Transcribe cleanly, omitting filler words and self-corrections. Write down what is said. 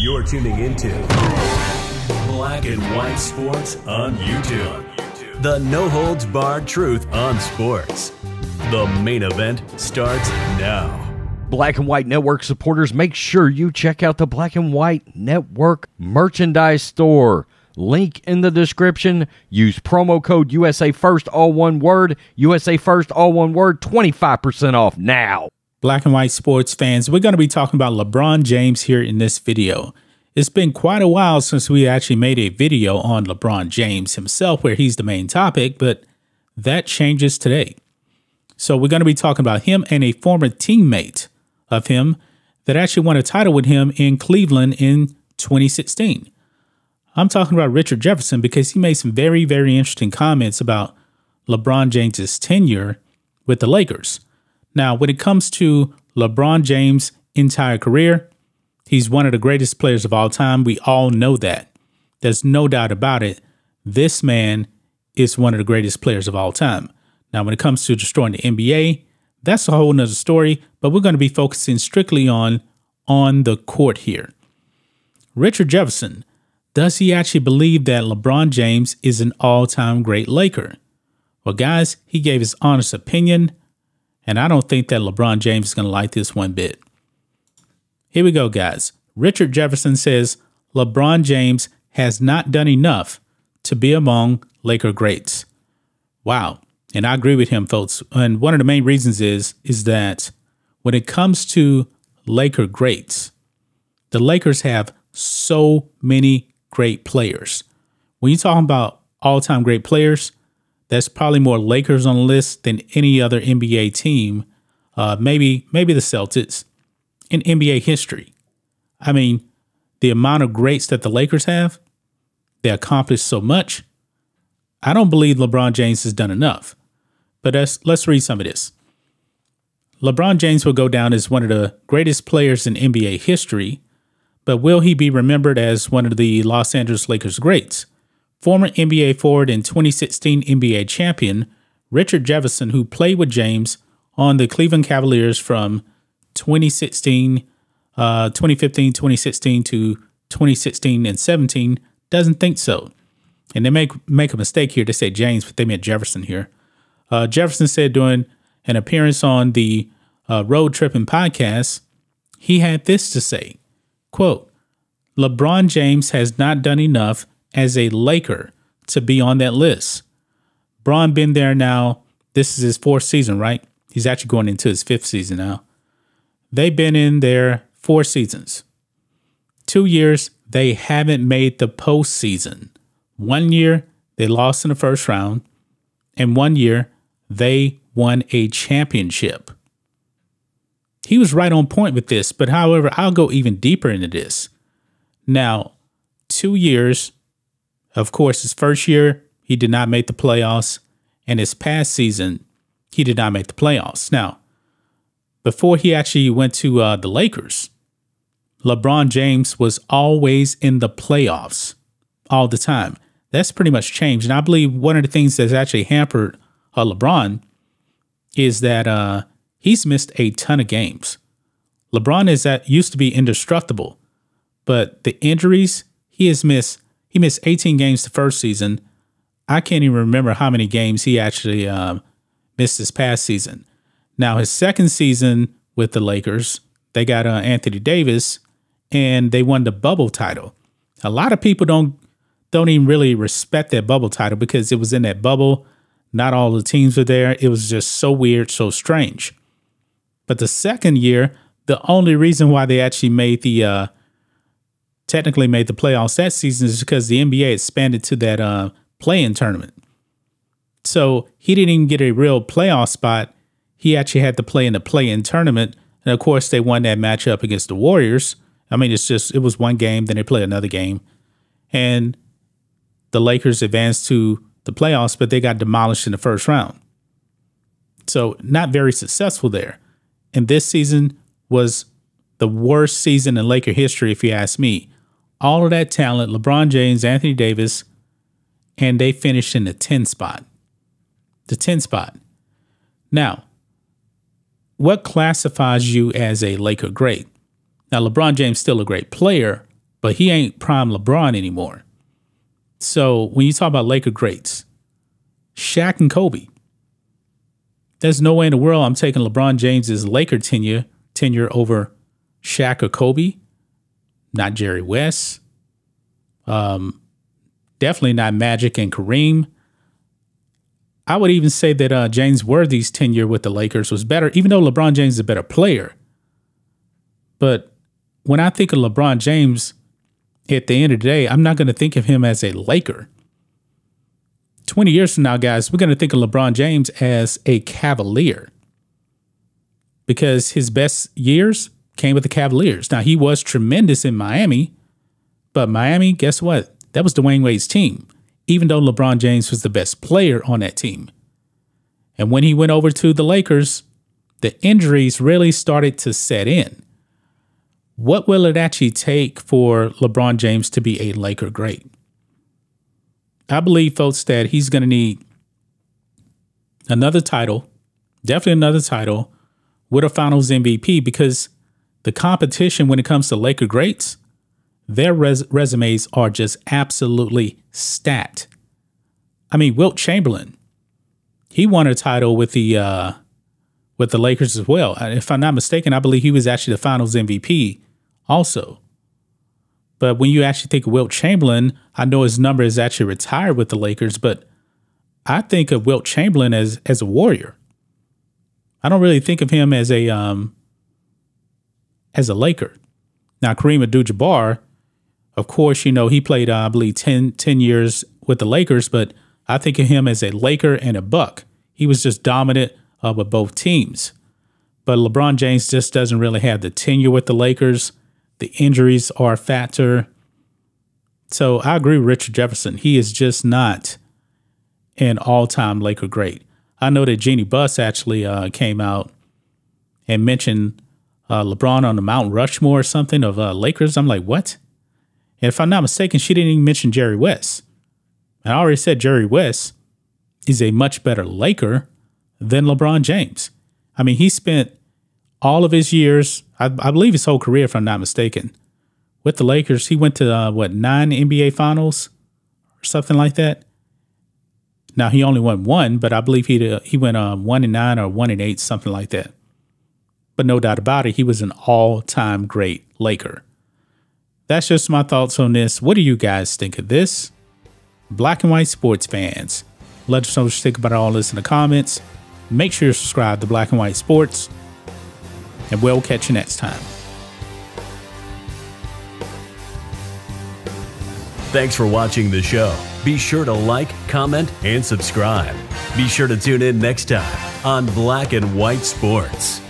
You're tuning into Black and White Sports on YouTube. The no-holds-barred truth on sports. The main event starts now. Black and White Network supporters, make sure you check out the Black and White Network merchandise store. Link in the description. Use promo code USA First, all one word. USA First, all one word. 25% off now. Black and White sports fans, we're going to be talking about LeBron James here in this video. It's been quite a while since we actually made a video on LeBron James himself, where he's the main topic, but that changes today. So we're going to be talking about him and a former teammate of him that actually won a title with him in Cleveland in 2016. I'm talking about Richard Jefferson because he made some very, very interesting comments about LeBron James's tenure with the Lakers. Now, when it comes to LeBron James' entire career, he's one of the greatest players of all time. We all know that. There's no doubt about it. This man is one of the greatest players of all time. Now, when it comes to destroying the NBA, that's a whole nother story, but we're going to be focusing strictly on the court here. Richard Jefferson, does he actually believe that LeBron James is an all-time great Laker? Well, guys, he gave his honest opinion, and I don't think that LeBron James is going to like this one bit. Here we go, guys. Richard Jefferson says LeBron James has not done enough to be among Laker greats. Wow. And I agree with him, folks. And one of the main reasons is that when it comes to Laker greats, the Lakers have so many great players. When you're talking about all-time great players, there's probably more Lakers on the list than any other NBA team, maybe the Celtics, in NBA history. I mean, the amount of greats that the Lakers have, they accomplished so much. I don't believe LeBron James has done enough. But let's read some of this. LeBron James will go down as one of the greatest players in NBA history, but will he be remembered as one of the Los Angeles Lakers greats? Former NBA forward and 2016 NBA champion Richard Jefferson, who played with James on the Cleveland Cavaliers from 2015, 2016 to 2016 and 17, doesn't think so. And they make a mistake here. They say James, but they meant Jefferson here. Jefferson said during an appearance on the Road Tripping podcast, he had this to say, quote, LeBron James has not done enough as a Laker to be on that list. Bron been there now. This is his fourth season, right? He's actually going into his fifth season now. They've been in there 4 seasons. 2 years, they haven't made the postseason. 1 year, they lost in the first round. And 1 year, they won a championship. He was right on point with this, but however, I'll go even deeper into this. Now, 2 years, of course, his first year, he did not make the playoffs, and his past season, he did not make the playoffs. Now, before he actually went to the Lakers, LeBron James was always in the playoffs all the time. That's pretty much changed. And I believe one of the things that's actually hampered LeBron is that he's missed a ton of games. LeBron used to be indestructible, but the injuries he missed 18 games the first season. I can't even remember how many games he actually missed this past season. Now, his second season with the Lakers, they got Anthony Davis, and they won the bubble title. A lot of people don't even really respect that bubble title because it was in that bubble. Not all the teams were there. It was just so weird, so strange. But the second year, the only reason why they actually technically made the playoffs that season is because the NBA expanded to that play-in tournament. So he didn't even get a real playoff spot. He actually had to play in the play-in tournament. And of course, they won that matchup against the Warriors. I mean, it was one game, then they play another game. And the Lakers advanced to the playoffs, but they got demolished in the first round. So not very successful there. And this season was the worst season in Laker history, if you ask me. All of that talent, LeBron James, Anthony Davis, and they finished in the 10 spot. The 10 spot. Now, what classifies you as a Laker great? Now, LeBron James is still a great player, but he ain't prime LeBron anymore. So when you talk about Laker greats, Shaq and Kobe, there's no way in the world I'm taking LeBron James's Laker tenure over Shaq or Kobe. Not Jerry West. Definitely not Magic and Kareem. I would even say that James Worthy's tenure with the Lakers was better, even though LeBron James is a better player. But when I think of LeBron James, at the end of the day, I'm not going to think of him as a Laker. 20 years from now, guys, we're going to think of LeBron James as a Cavalier, because his best years came with the Cavaliers. Now, he was tremendous in Miami, but Miami, guess what? That was Dwayne Wade's team, even though LeBron James was the best player on that team. And when he went over to the Lakers, the injuries really started to set in. What will it actually take for LeBron James to be a Laker great? I believe, folks, that he's going to need another title, definitely another title, with a Finals MVP, because the competition when it comes to Laker greats, their resumes are just absolutely stacked. I mean, Wilt Chamberlain, he won a title with the Lakers as well. If I'm not mistaken, I believe he was actually the Finals MVP also. But when you actually think of Wilt Chamberlain, I know his number is actually retired with the Lakers, but I think of Wilt Chamberlain as a Warrior. I don't really think of him as a Laker. Now, Kareem Abdul-Jabbar, of course, you know, he played, I believe, 10 years with the Lakers, but I think of him as a Laker and a Buck. He was just dominant with both teams. But LeBron James just doesn't really have the tenure with the Lakers. The injuries are a factor. So I agree with Richard Jefferson. He is just not an all-time Laker great. I know that Jeannie Buss actually came out and mentioned LeBron on the Mount Rushmore or something of Lakers. I'm like, what? And if I'm not mistaken, she didn't even mention Jerry West. And I already said Jerry West is a much better Laker than LeBron James. I mean, he spent all of his years, I believe his whole career, if I'm not mistaken, with the Lakers. He went to, 9 NBA Finals or something like that. Now, he only won one, but I believe he went 1-9 or 1-8, something like that. But no doubt about it, he was an all-time great Laker. That's just my thoughts on this. What do you guys think of this? Black and white sports fans, let us know what you think about all this in the comments. Make sure you subscribe to Black and White Sports, and we'll catch you next time. Thanks for watching the show. Be sure to like, comment, and subscribe. Be sure to tune in next time on Black and White Sports.